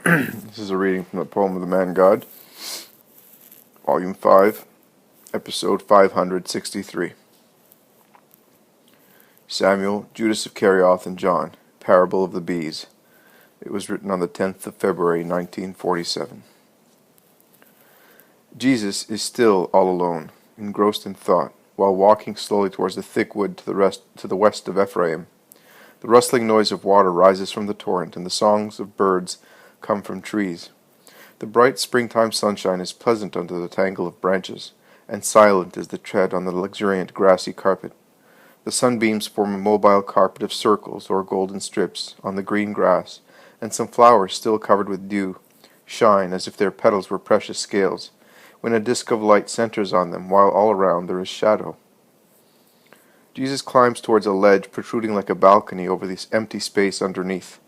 This is a reading from the poem of the Man God, Volume 5, Episode 563. Samuel, Judas of Kerioth, and John, Parable of the Bees. It was written on the 10th of February, 1947. Jesus is still all alone, engrossed in thought, while walking slowly towards the thick wood to the west of Ephraim. The rustling noise of water rises from the torrent, and the songs of birds come from trees. The bright springtime sunshine is pleasant under the tangle of branches, and silent is the tread on the luxuriant grassy carpet. The sunbeams form a mobile carpet of circles or golden strips on the green grass, and some flowers still covered with dew shine as if their petals were precious scales, when a disk of light centers on them, while all around there is shadow. Jesus climbs towards a ledge protruding like a balcony over this empty space underneath,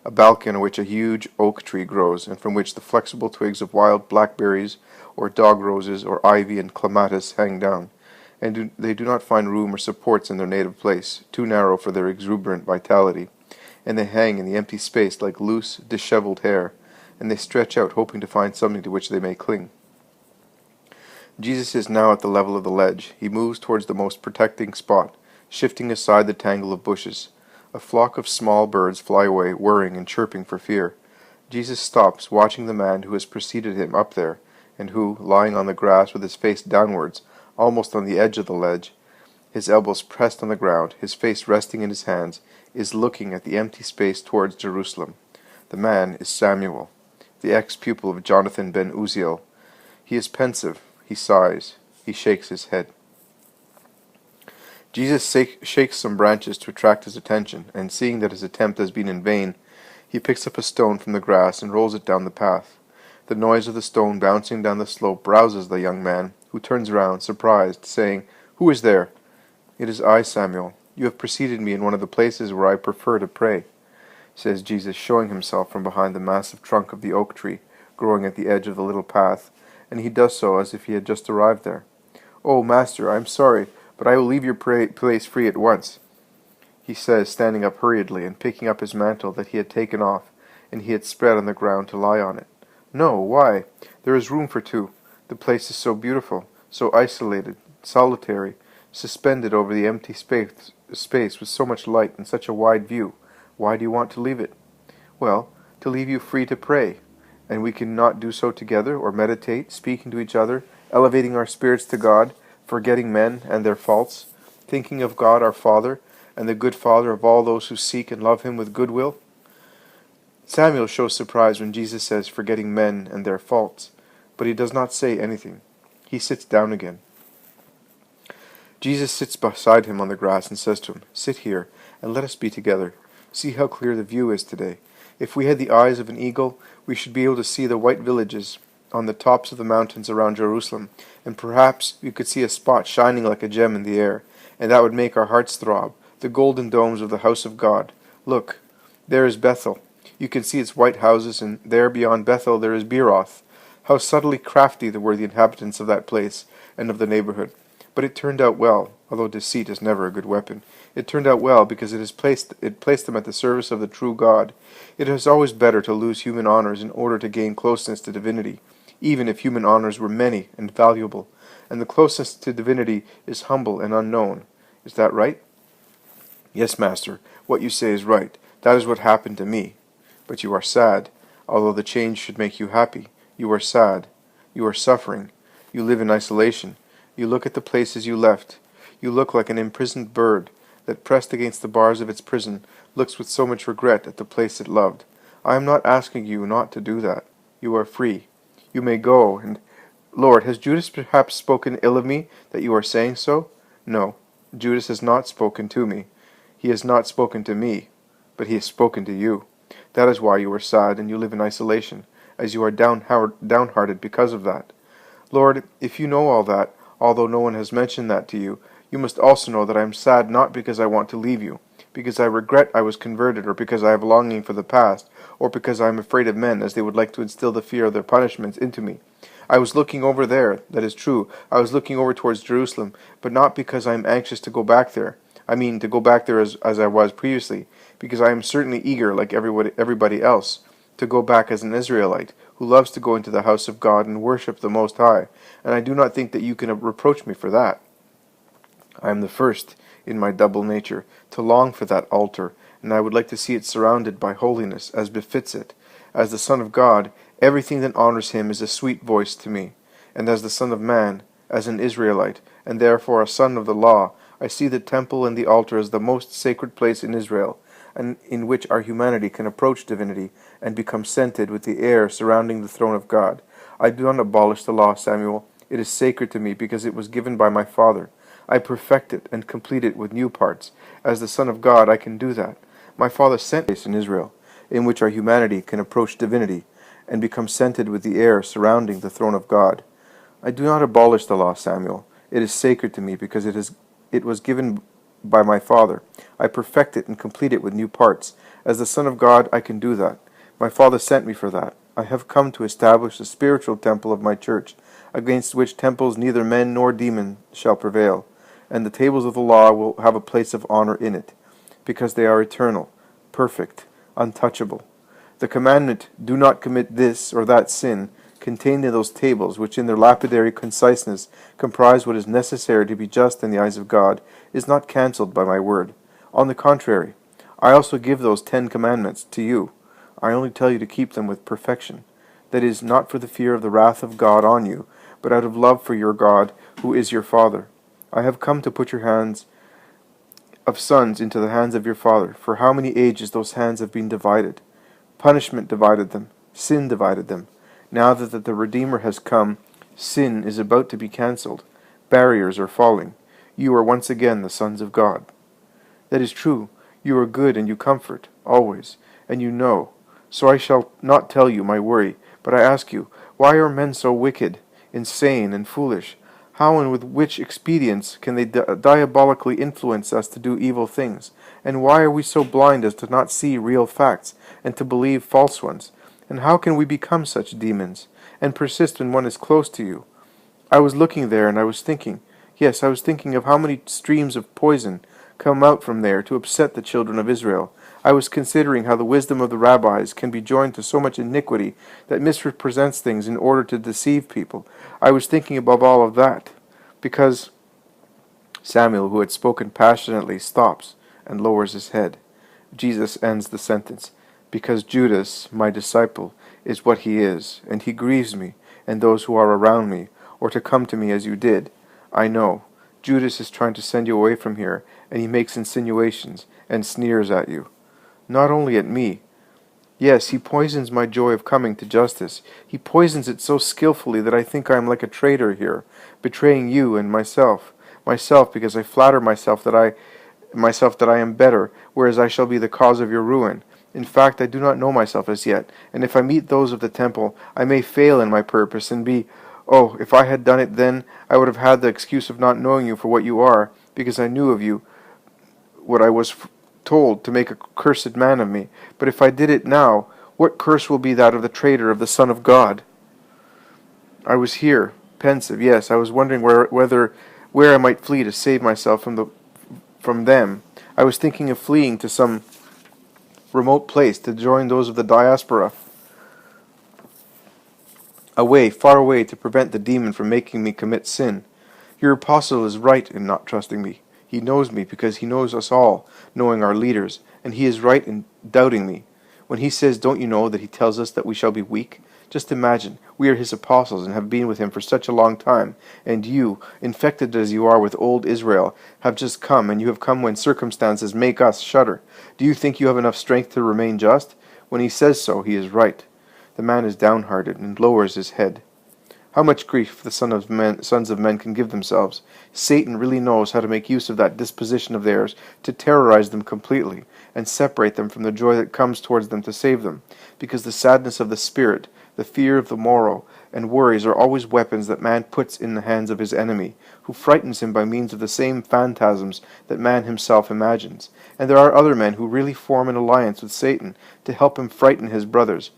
a balcony on which a huge oak tree grows, and from which the flexible twigs of wild blackberries or dog roses or ivy and clematis hang down, and they do not find room or supports in their native place, too narrow for their exuberant vitality, and they hang in the empty space like loose, disheveled hair, and they stretch out hoping to find something to which they may cling. Jesus is now at the level of the ledge. He moves towards the most protecting spot, shifting aside the tangle of bushes. A flock of small birds fly away, whirring and chirping for fear. Jesus stops, watching the man who has preceded him up there, and who, lying on the grass with his face downwards, almost on the edge of the ledge, his elbows pressed on the ground, his face resting in his hands, is looking at the empty space towards Jerusalem. The man is Samuel, the ex-pupil of Jonathan ben Uzziel. He is pensive. He sighs. He shakes his head. Jesus shakes some branches to attract his attention, and seeing that his attempt has been in vain, he picks up a stone from the grass and rolls it down the path. The noise of the stone bouncing down the slope rouses the young man, who turns round, surprised, saying, "Who is there?" "It is I, Samuel. You have preceded me in one of the places where I prefer to pray," says Jesus, showing himself from behind the massive trunk of the oak tree growing at the edge of the little path, and he does so as if he had just arrived there. "Oh, Master, I am sorry, but I will leave your place free at once," he says, standing up hurriedly and picking up his mantle that he had taken off, and he had spread on the ground to lie on it. "No, why? There is room for two. The place is so beautiful, so isolated, solitary, suspended over the empty space with so much light and such a wide view. Why do you want to leave it?" "Well, to leave you free to pray. And we can not do so together, or meditate, speaking to each other, elevating our spirits to God, forgetting men and their faults, thinking of God our Father, and the good Father of all those who seek and love him with goodwill." Samuel shows surprise when Jesus says forgetting men and their faults, but he does not say anything. He sits down again. Jesus sits beside him on the grass and says to him, "Sit here, and let us be together. See how clear the view is today. If we had the eyes of an eagle, we should be able to see the white villages on the tops of the mountains around Jerusalem, and perhaps we could see a spot shining like a gem in the air, and that would make our hearts throb, the golden domes of the house of God. Look, there is Bethel. You can see its white houses, and there beyond Bethel there is Kerioth. How subtly crafty were the inhabitants of that place and of the neighborhood. But it turned out well, although deceit is never a good weapon. It turned out well because it placed them at the service of the true God. It is always better to lose human honors in order to gain closeness to divinity, even if human honors were many and valuable, and the closeness to divinity is humble and unknown. Is that right?" "Yes, Master, what you say is right. That is what happened to me. But you are sad. Although the change should make you happy, you are sad. You are suffering. You live in isolation. You look at the places you left. You look like an imprisoned bird that, pressed against the bars of its prison, looks with so much regret at the place it loved. I am not asking you not to do that. You are free. You may go, and... Lord, has Judas perhaps spoken ill of me, that you are saying so? No, Judas has not spoken to me. He has not spoken to me, but he has spoken to you. That is why you are sad and you live in isolation, as you are downhearted because of that. Lord, if you know all that, although no one has mentioned that to you, you must also know that I am sad not because I want to leave you, because I regret I was converted, or because I have longing for the past, or because I am afraid of men, as they would like to instill the fear of their punishments into me. I was looking over there, that is true. I was looking over towards Jerusalem, but not because I am anxious to go back there. I mean, to go back there as I was previously, because I am certainly eager, like everybody else, to go back as an Israelite, who loves to go into the house of God and worship the Most High, and I do not think that you can reproach me for that. I am the first, in my double nature, to long for that altar, and I would like to see it surrounded by holiness, as befits it. As the Son of God, everything that honors him is a sweet voice to me, and as the Son of Man, as an Israelite, and therefore a son of the law, I see the temple and the altar as the most sacred place in Israel, and in which our humanity can approach divinity and become scented with the air surrounding the throne of God. I do not abolish the law, Samuel. It is sacred to me because it was given by my Father. I perfect it and complete it with new parts. As the Son of God, I can do that. My Father sent us in Israel, in which our humanity can approach divinity and become scented with the air surrounding the throne of God. I do not abolish the law, Samuel. It is sacred to me because it was given by my Father. I perfect it and complete it with new parts. As the Son of God, I can do that. My Father sent me for that. I have come to establish the spiritual temple of my church, against which temples neither men nor demons shall prevail. And the tables of the law will have a place of honor in it, because they are eternal, perfect, untouchable. The commandment, do not commit this or that sin, contained in those tables, which in their lapidary conciseness comprise what is necessary to be just in the eyes of God, is not cancelled by my word. On the contrary, I also give those 10 commandments to you. I only tell you to keep them with perfection. That is, not for the fear of the wrath of God on you, but out of love for your God, who is your Father. I have come to put your hands of sons into the hands of your Father. For how many ages those hands have been divided? Punishment divided them. Sin divided them. Now that the Redeemer has come, sin is about to be cancelled. Barriers are falling. You are once again the sons of God. That is true. You are good and you comfort, always, and you know. So I shall not tell you my worry, but I ask you, why are men so wicked, insane, and foolish? How and with which expedients can they diabolically influence us to do evil things? And why are we so blind as to not see real facts, and to believe false ones? And how can we become such demons, and persist when one is close to you? I was looking there, and I was thinking, yes, I was thinking of how many streams of poison come out from there to upset the children of Israel. I was considering how the wisdom of the rabbis can be joined to so much iniquity that misrepresents things in order to deceive people. I was thinking above all of that, because Samuel, who had spoken passionately, stops and lowers his head. Jesus ends the sentence, because Judas, my disciple, is what he is, and he grieves me, and those who are around me, or to come to me as you did. I know. Judas is trying to send you away from here, and he makes insinuations and sneers at you. Not only at me. Yes, he poisons my joy of coming to justice. He poisons it so skillfully that I think I am like a traitor here, betraying you and myself. Myself because I flatter myself that I am better, whereas I shall be the cause of your ruin. In fact, I do not know myself as yet, and if I meet those of the temple, I may fail in my purpose and be... Oh, if I had done it then, I would have had the excuse of not knowing you for what you are, because I knew of you what I was told to make a cursed man of me. But if I did it now, what curse will be that of the traitor of the Son of God? I was here, pensive, yes, I was wondering where I might flee to save myself from them. I was thinking of fleeing to some remote place to join those of the diaspora, far away, to prevent the demon from making me commit sin. Your apostle is right in not trusting me. He knows me because he knows us all, knowing our leaders, and he is right in doubting me. When he says, don't you know that he tells us that we shall be weak? Just imagine, we are his apostles and have been with him for such a long time, and you, infected as you are with old Israel, have just come, and you have come when circumstances make us shudder. Do you think you have enough strength to remain just? When he says so, he is right. The man is downhearted and lowers his head. How much grief the sons of men can give themselves. Satan really knows how to make use of that disposition of theirs to terrorize them completely, and separate them from the joy that comes towards them to save them, because the sadness of the spirit, the fear of the morrow, and worries are always weapons that man puts in the hands of his enemy, who frightens him by means of the same phantasms that man himself imagines. And there are other men who really form an alliance with Satan to help him frighten his brothers.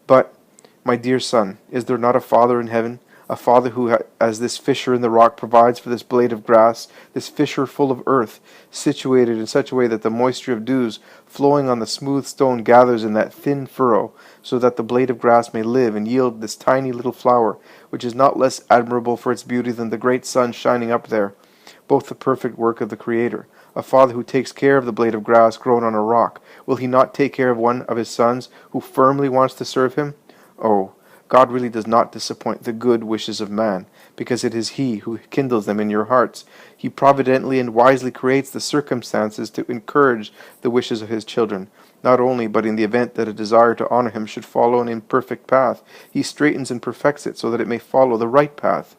But, my dear son, is there not a Father in heaven? A Father who, as this fissure in the rock provides for this blade of grass, this fissure full of earth, situated in such a way that the moisture of dews flowing on the smooth stone gathers in that thin furrow, so that the blade of grass may live and yield this tiny little flower, which is not less admirable for its beauty than the great sun shining up there, both the perfect work of the Creator. A Father who takes care of the blade of grass grown on a rock, will he not take care of one of his sons who firmly wants to serve him? Oh, God really does not disappoint the good wishes of man, because it is He who kindles them in your hearts. He providently and wisely creates the circumstances to encourage the wishes of His children. Not only, but in the event that a desire to honor Him should follow an imperfect path, He straightens and perfects it so that it may follow the right path.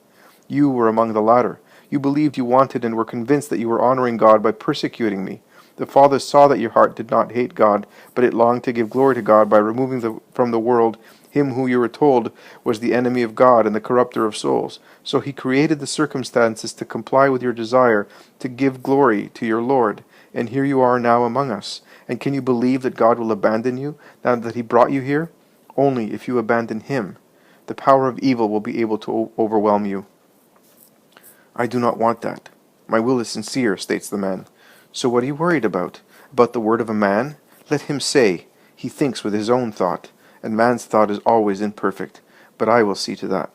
You were among the latter. You believed you wanted and were convinced that you were honoring God by persecuting me. The Father saw that your heart did not hate God, but it longed to give glory to God by removing from the world him who you were told was the enemy of God and the corrupter of souls. So He created the circumstances to comply with your desire to give glory to your Lord. And here you are now among us. And can you believe that God will abandon you now that He brought you here? Only if you abandon Him. The power of evil will be able to overwhelm you. I do not want that. My will is sincere, states the man. So what are you worried about? About the word of a man? Let him say. He thinks with his own thought, and man's thought is always imperfect. But I will see to that.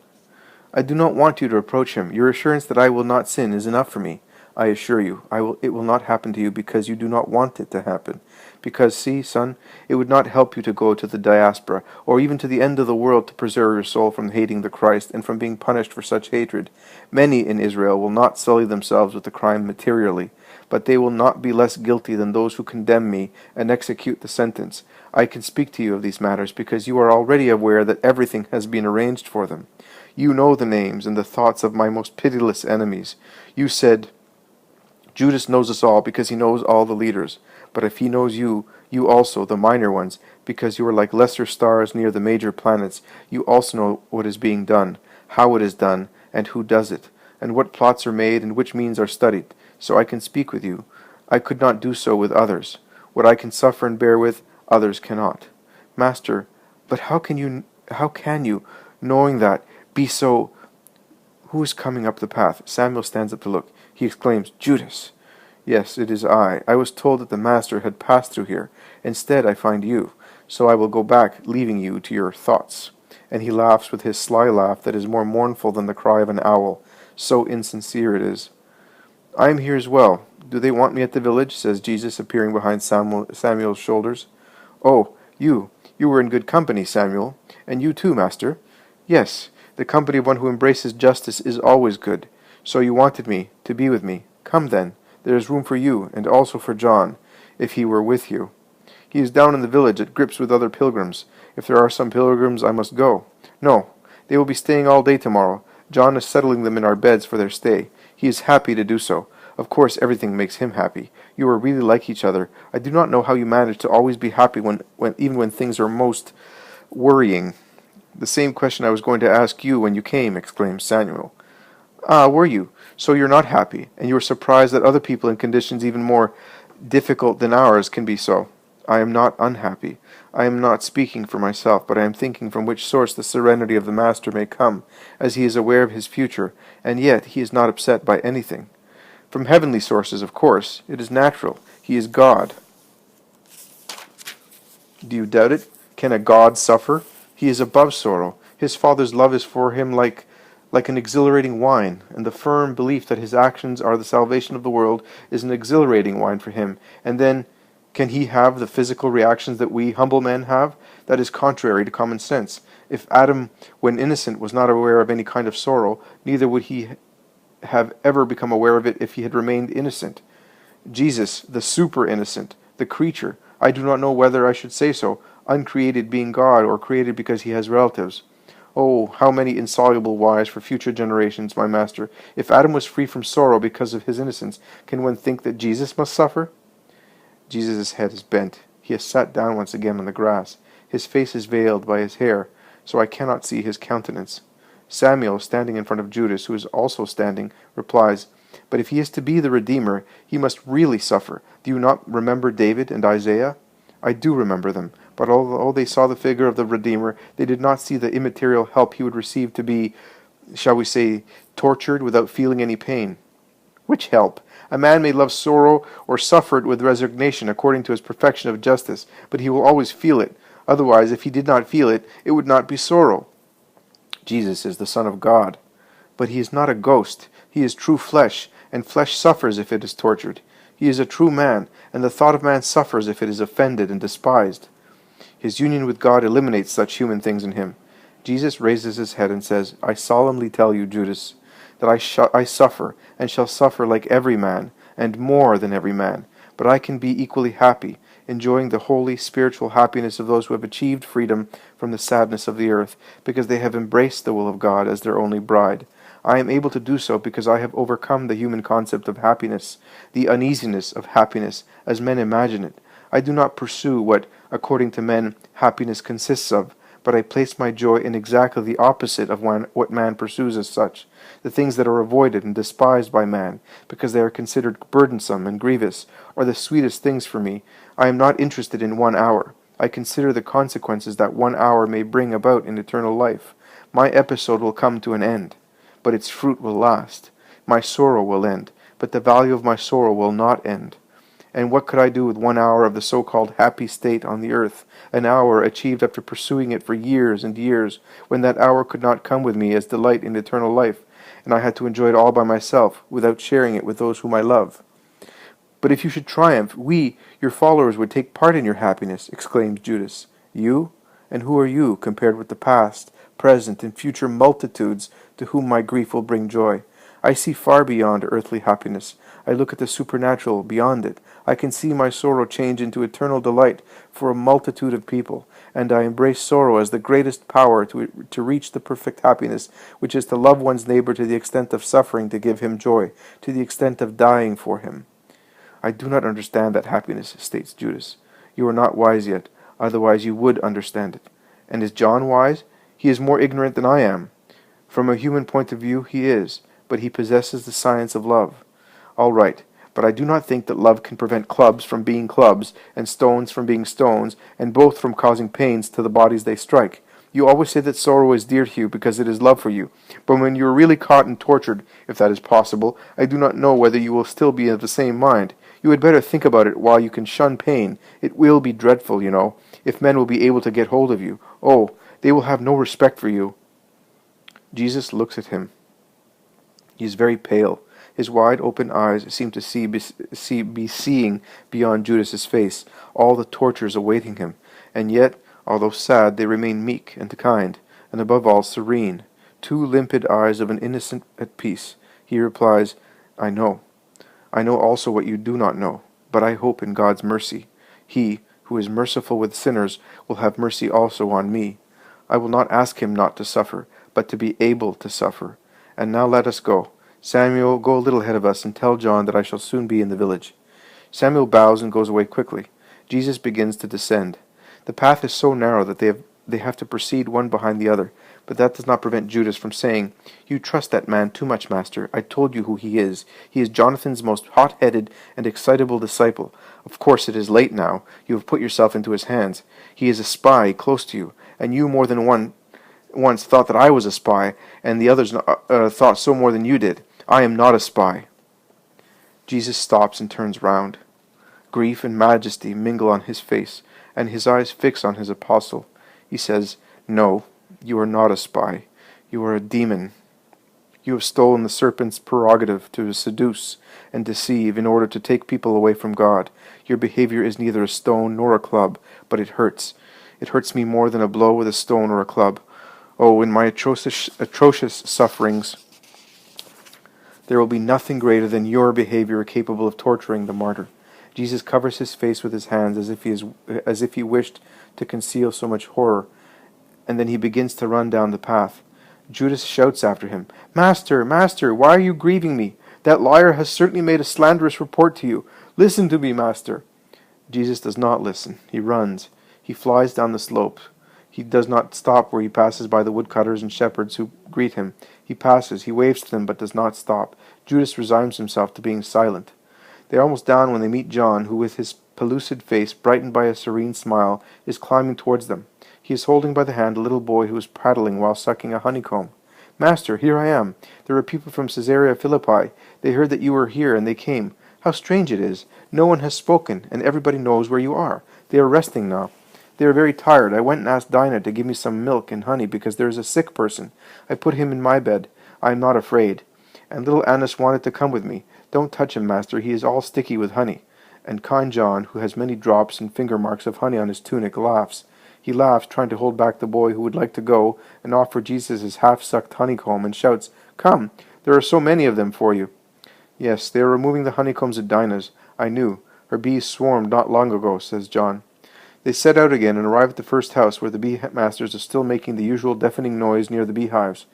I do not want you to approach him. Your assurance that I will not sin is enough for me. I assure you, it will not happen to you because you do not want it to happen. Because, see, son, it would not help you to go to the diaspora, or even to the end of the world to preserve your soul from hating the Christ and from being punished for such hatred. Many in Israel will not sully themselves with the crime materially, but they will not be less guilty than those who condemn me and execute the sentence. I can speak to you of these matters because you are already aware that everything has been arranged for them. You know the names and the thoughts of my most pitiless enemies. You said, Judas knows us all because he knows all the leaders. But if he knows you, you also, the minor ones, because you are like lesser stars near the major planets, you also know what is being done, how it is done, and who does it, and what plots are made and which means are studied. So I can speak with you. I could not do so with others. What I can suffer and bear with, others cannot. Master, but how can you, knowing that, be so... Who is coming up the path? Samuel stands up to look. He exclaims, Judas! Yes, it is I. I was told that the Master had passed through here. Instead, I find you. So I will go back, leaving you to your thoughts. And he laughs with his sly laugh that is more mournful than the cry of an owl. So insincere it is. I am here as well. Do they want me at the village? Says Jesus, appearing behind Samuel's shoulders. Oh, you were in good company, Samuel. And you too, Master. Yes, the company of one who embraces justice is always good. So you wanted me to be with me. Come then. There is room for you, and also for John, if he were with you. He is down in the village at grips with other pilgrims. If there are some pilgrims, I must go. No, they will be staying all day tomorrow. John is settling them in our beds for their stay. He is happy to do so. Of course, everything makes him happy. You are really like each other. I do not know how you manage to always be happy even when things are most worrying. The same question I was going to ask you when you came, exclaimed Samuel. Ah, were you? So you're not happy, and you are surprised that other people in conditions even more difficult than ours can be so. I am not unhappy. I am not speaking for myself, but I am thinking from which source the serenity of the Master may come, as he is aware of his future, and yet he is not upset by anything. From heavenly sources, of course. It is natural. He is God. Do you doubt it? Can a God suffer? He is above sorrow. His Father's love is for him like an exhilarating wine, and the firm belief that his actions are the salvation of the world is an exhilarating wine for him. And then, can he have the physical reactions that we humble men have? That is contrary to common sense. If Adam, when innocent, was not aware of any kind of sorrow, neither would he have ever become aware of it if he had remained innocent. Jesus, the super-innocent, the creature, I do not know whether I should say so, uncreated being God, or created because he has relatives. Oh, how many insoluble whys for future generations, my Master. If Adam was free from sorrow because of his innocence, can one think that Jesus must suffer? Jesus' head is bent. He has sat down once again on the grass. His face is veiled by his hair, so I cannot see his countenance. Samuel, standing in front of Judas, who is also standing, replies, But if he is to be the Redeemer, he must really suffer. Do you not remember David and Isaiah? I do remember them, but although they saw the figure of the Redeemer, they did not see the immaterial help he would receive to be shall we say, tortured without feeling any pain. Which help? A man may love sorrow or suffer it with resignation according to his perfection of justice, but he will always feel it. Otherwise, if he did not feel it, it would not be sorrow. Jesus is the Son of God. But he is not a ghost. He is true flesh, and flesh suffers if it is tortured. He is a true man, and the thought of man suffers if it is offended and despised. His union with God eliminates such human things in him. Jesus raises his head and says, I solemnly tell you, Judas, that I suffer, and shall suffer like every man, and more than every man. But I can be equally happy, enjoying the holy, spiritual happiness of those who have achieved freedom from the sadness of the earth, because they have embraced the will of God as their only bride. I am able to do so because I have overcome the human concept of happiness, the uneasiness of happiness, as men imagine it. I do not pursue what, according to men, happiness consists of, but I place my joy in exactly the opposite of what man pursues as such, the things that are avoided and despised by man, because they are considered burdensome and grievous, are the sweetest things for me. I am not interested in 1 hour. I consider the consequences that 1 hour may bring about in eternal life. My episode will come to an end, but its fruit will last. My sorrow will end, but the value of my sorrow will not end. And what could I do with 1 hour of the so-called happy state on the earth, an hour achieved after pursuing it for years and years, when that hour could not come with me as delight in eternal life, and I had to enjoy it all by myself, without sharing it with those whom I love? But if you should triumph, we, your followers, would take part in your happiness, exclaimed Judas. You? And who are you, compared with the past, present, and future multitudes to whom my grief will bring joy? I see far beyond earthly happiness. I look at the supernatural beyond it. I can see my sorrow change into eternal delight for a multitude of people, and I embrace sorrow as the greatest power to reach the perfect happiness, which is to love one's neighbor to the extent of suffering to give him joy, to the extent of dying for him. I do not understand that happiness, states Judas. You are not wise yet, otherwise you would understand it. And is John wise? He is more ignorant than I am. From a human point of view, he is, but he possesses the science of love. All right, but I do not think that love can prevent clubs from being clubs, and stones from being stones, and both from causing pains to the bodies they strike. You always say that sorrow is dear to you because it is love for you. But when you are really caught and tortured, if that is possible, I do not know whether you will still be of the same mind. You had better think about it while you can shun pain. It will be dreadful, you know, if men will be able to get hold of you. Oh, they will have no respect for you. Jesus looks at him. He is very pale. His wide-open eyes seem to be seeing beyond Judas's face all the tortures awaiting him, and yet, although sad, they remain meek and kind, and above all serene, 2 limpid eyes of an innocent at peace. He replies, I know. I know also what you do not know, but I hope in God's mercy. He, who is merciful with sinners, will have mercy also on me. I will not ask him not to suffer, but to be able to suffer. And now let us go. Samuel, go a little ahead of us and tell John that I shall soon be in the village. Samuel bows and goes away quickly. Jesus begins to descend. The path is so narrow that they have to proceed one behind the other, but that does not prevent Judas from saying, You trust that man too much, master. I told you who he is. He is Jonathan's most hot-headed and excitable disciple. Of course it is late now. You have put yourself into his hands. He is a spy close to you, and you more than once thought that I was a spy, and the others thought so more than you did. I am not a spy. Jesus stops and turns round. Grief and majesty mingle on his face, and his eyes fix on his apostle. He says, No, you are not a spy. You are a demon. You have stolen the serpent's prerogative to seduce and deceive in order to take people away from God. Your behavior is neither a stone nor a club, but it hurts. It hurts me more than a blow with a stone or a club. Oh, in my atrocious sufferings, there will be nothing greater than your behavior capable of torturing the martyr. Jesus covers his face with his hands as if he wished to conceal so much horror, and then he begins to run down the path. Judas shouts after him, Master, Master, why are you grieving me? That liar has certainly made a slanderous report to you. Listen to me, Master. Jesus does not listen. He runs. He flies down the slope. He does not stop where he passes by the woodcutters and shepherds who greet him. He passes, he waves to them, but does not stop. Judas resigns himself to being silent. They are almost down when they meet John, who with his pellucid face, brightened by a serene smile, is climbing towards them. He is holding by the hand a little boy who is prattling while sucking a honeycomb. Master, here I am. There are people from Caesarea Philippi. They heard that you were here, and they came. How strange it is. No one has spoken, and everybody knows where you are. They are resting now. They are very tired. I went and asked Dinah to give me some milk and honey because there is a sick person. I put him in my bed. I am not afraid. And little Annas wanted to come with me. Don't touch him, master. He is all sticky with honey. And kind John, who has many drops and finger marks of honey on his tunic, laughs. He laughs, trying to hold back the boy who would like to go and offer Jesus his half-sucked honeycomb, and shouts, "Come, there are so many of them for you." Yes, they are removing the honeycombs at Dinah's. I knew. Her bees swarmed not long ago, says John. They set out again and arrive at the first house, where the bee masters are still making the usual deafening noise near the beehives.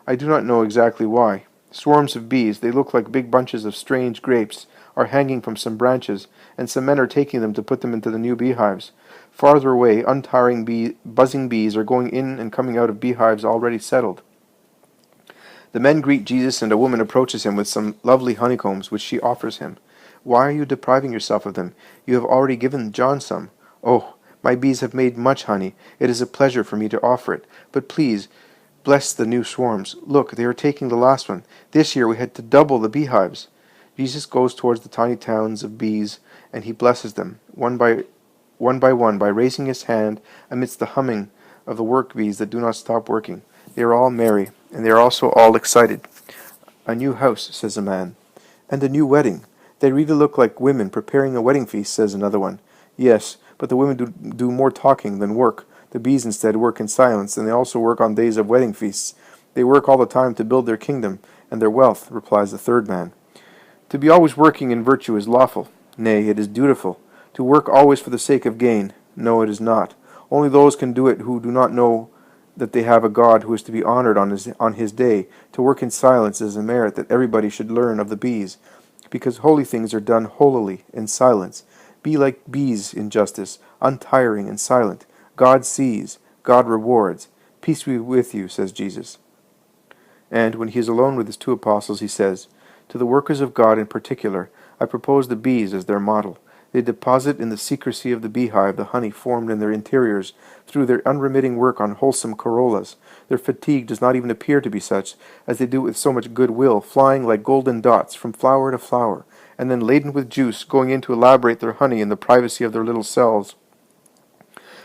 I do not know exactly why. Swarms of bees, they look like big bunches of strange grapes, are hanging from some branches, and some men are taking them to put them into the new beehives. Farther away, untiring buzzing bees are going in and coming out of beehives already settled. The men greet Jesus, and a woman approaches him with some lovely honeycombs, which she offers him. Why are you depriving yourself of them? You have already given John some. Oh, my bees have made much honey. It is a pleasure for me to offer it. But please, bless the new swarms. Look, they are taking the last one. This year we had to double the beehives. Jesus goes towards the tiny towns of bees, and he blesses them, one by one, by raising his hand amidst the humming of the work bees that do not stop working. They are all merry, and they are also all excited. A new house, says a man. And a new wedding. They really look like women preparing a wedding feast, says another one. Yes, but the women do more talking than work. The bees instead work in silence, and they also work on days of wedding feasts. They work all the time to build their kingdom and their wealth, replies the third man. To be always working in virtue is lawful. Nay, it is dutiful. To work always for the sake of gain. No, it is not. Only those can do it who do not know that they have a God who is to be honored on his day. To work in silence is a merit that everybody should learn of the bees, because holy things are done holily in silence. Be like bees in justice, untiring and silent. God sees, God rewards. Peace be with you, says Jesus. And when he is alone with his two apostles, he says, to the workers of God in particular, I propose the bees as their model. They deposit in the secrecy of the beehive the honey formed in their interiors through their unremitting work on wholesome corollas. Their fatigue does not even appear to be such, as they do it with so much goodwill, flying like golden dots from flower to flower, and then laden with juice, going in to elaborate their honey in the privacy of their little cells.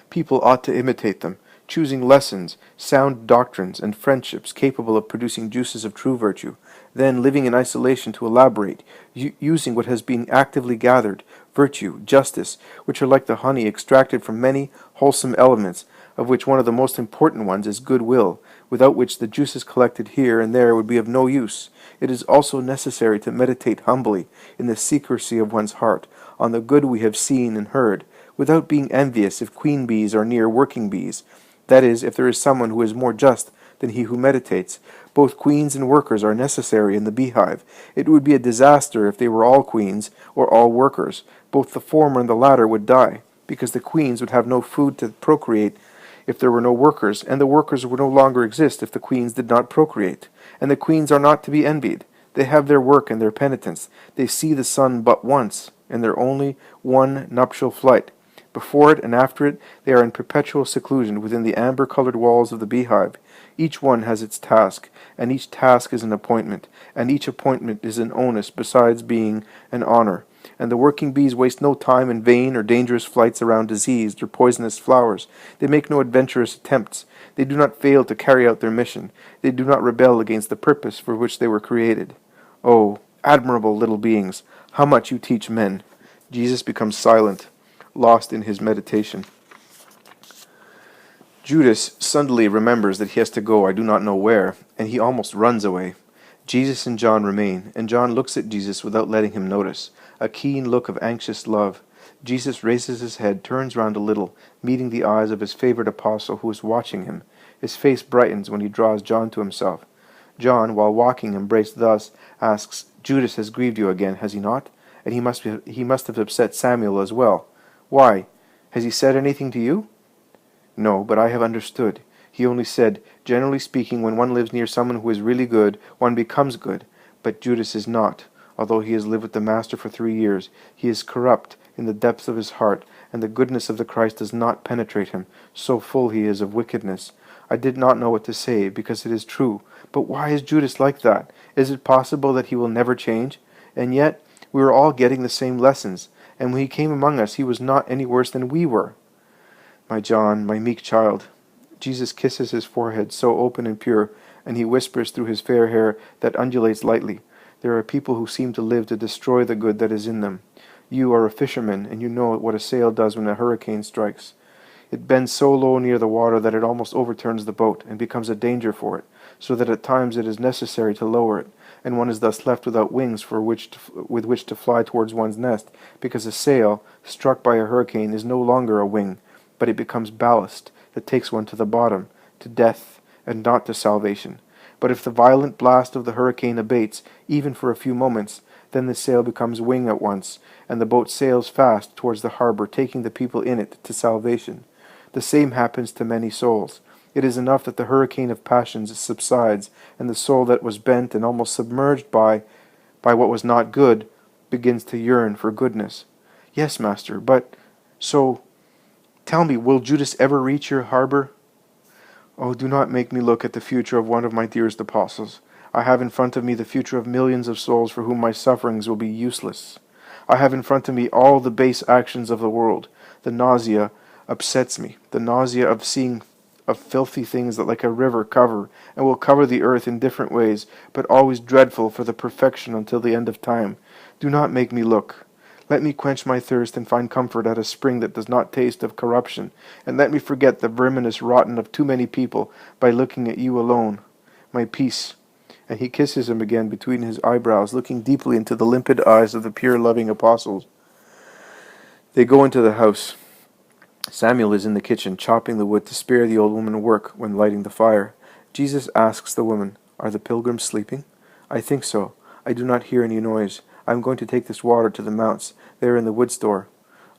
People ought to imitate them, choosing lessons, sound doctrines, and friendships capable of producing juices of true virtue, then living in isolation to elaborate, using what has been actively gathered, virtue, justice, which are like the honey extracted from many wholesome elements, of which one of the most important ones is goodwill, without which the juices collected here and there would be of no use. It is also necessary to meditate humbly, in the secrecy of one's heart, on the good we have seen and heard, without being envious if queen bees are near working bees. That is, if there is someone who is more just than he who meditates. Both queens and workers are necessary in the beehive. It would be a disaster if they were all queens or all workers. Both the former and the latter would die, because the queens would have no food to procreate if there were no workers, and the workers would no longer exist if the queens did not procreate. And the queens are not to be envied. They have their work and their penitence. They see the sun but once, and their only one nuptial flight. Before it and after it, they are in perpetual seclusion within the amber-colored walls of the beehive. Each one has its task, and each task is an appointment, and each appointment is an onus besides being an honor. And the working bees waste no time in vain or dangerous flights around diseased or poisonous flowers. They make no adventurous attempts. They do not fail to carry out their mission. They do not rebel against the purpose for which they were created. Oh, admirable little beings, how much you teach men. Jesus becomes silent, lost in his meditation. Judas suddenly remembers that he has to go I do not know where, and he almost runs away. Jesus and John remain, and John looks at Jesus without letting him notice, a keen look of anxious love. Jesus raises his head, turns round a little, meeting the eyes of his favorite apostle who is watching him. His face brightens when he draws John to himself. John, while walking embraced thus, asks, Judas has grieved you again, has he not? And he must have upset Samuel as well. Why? Has he said anything to you? No, but I have understood. He only said, generally speaking, when one lives near someone who is really good, one becomes good. But Judas is not. Although he has lived with the Master for 3 years, he is corrupt in the depths of his heart, and the goodness of the Christ does not penetrate him, so full he is of wickedness. I did not know what to say, because it is true. But why is Judas like that? Is it possible that he will never change? And yet, we were all getting the same lessons, and when he came among us, he was not any worse than we were. My John, my meek child. Jesus kisses his forehead, so open and pure, and he whispers through his fair hair that undulates lightly, "There are people who seem to live to destroy the good that is in them. You are a fisherman, and you know what a sail does when a hurricane strikes. It bends so low near the water that it almost overturns the boat, and becomes a danger for it, so that at times it is necessary to lower it, and one is thus left without wings with which to fly towards one's nest, because a sail, struck by a hurricane, is no longer a wing, but it becomes ballast that takes one to the bottom, to death, and not to salvation. But if the violent blast of the hurricane abates, even for a few moments, then the sail becomes wing at once, and the boat sails fast towards the harbor, taking the people in it to salvation. The same happens to many souls. It is enough that the hurricane of passions subsides, and the soul that was bent and almost submerged by what was not good begins to yearn for goodness. Yes, Master, but so, tell me, will Judas ever reach your harbor? Oh, do not make me look at the future of one of my dearest apostles. I have in front of me the future of millions of souls for whom my sufferings will be useless. I have in front of me all the base actions of the world. The nausea upsets me, the nausea of seeing of filthy things that like a river cover, and will cover the earth in different ways, but always dreadful for the perfection until the end of time. Do not make me look. Let me quench my thirst and find comfort at a spring that does not taste of corruption, and let me forget the verminous rotten of too many people by looking at you alone, my peace. And he kisses him again between his eyebrows, looking deeply into the limpid eyes of the pure, loving apostles. They go into the house. Samuel is in the kitchen, chopping the wood to spare the old woman work when lighting the fire. Jesus asks the woman, "Are the pilgrims sleeping?" "I think so. I do not hear any noise. I am going to take this water to the mounts. They are in the wood store."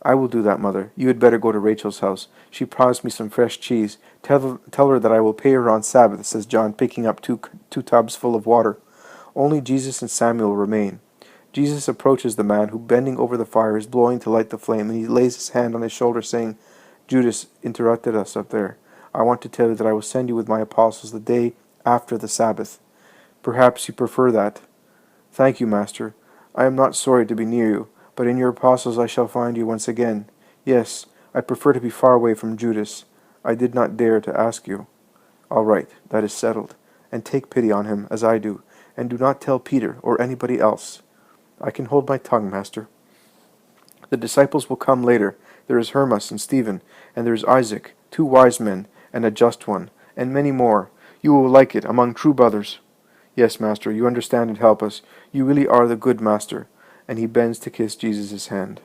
"I will do that, Mother. You had better go to Rachel's house. She promised me some fresh cheese. Tell her that I will pay her on Sabbath," says John, picking up two tubs full of water. Only Jesus and Samuel remain. Jesus approaches the man who, bending over the fire, is blowing to light the flame, and he lays his hand on his shoulder, saying, "Judas interrupted us up there. I want to tell you that I will send you with my apostles the day after the Sabbath. Perhaps you prefer that." "Thank you, Master. I am not sorry to be near you, but in your apostles I shall find you once again. Yes, I prefer to be far away from Judas. I did not dare to ask you." "All right, that is settled. And take pity on him, as I do, and do not tell Peter or anybody else." "I can hold my tongue, Master." "The disciples will come later. There is Hermas and Stephen, and there is Isaac, 2 wise men, and a just one, and many more. You will like it among true brothers." "Yes, Master, you understand and help us. You really are the good Master." And he bends to kiss Jesus' hand.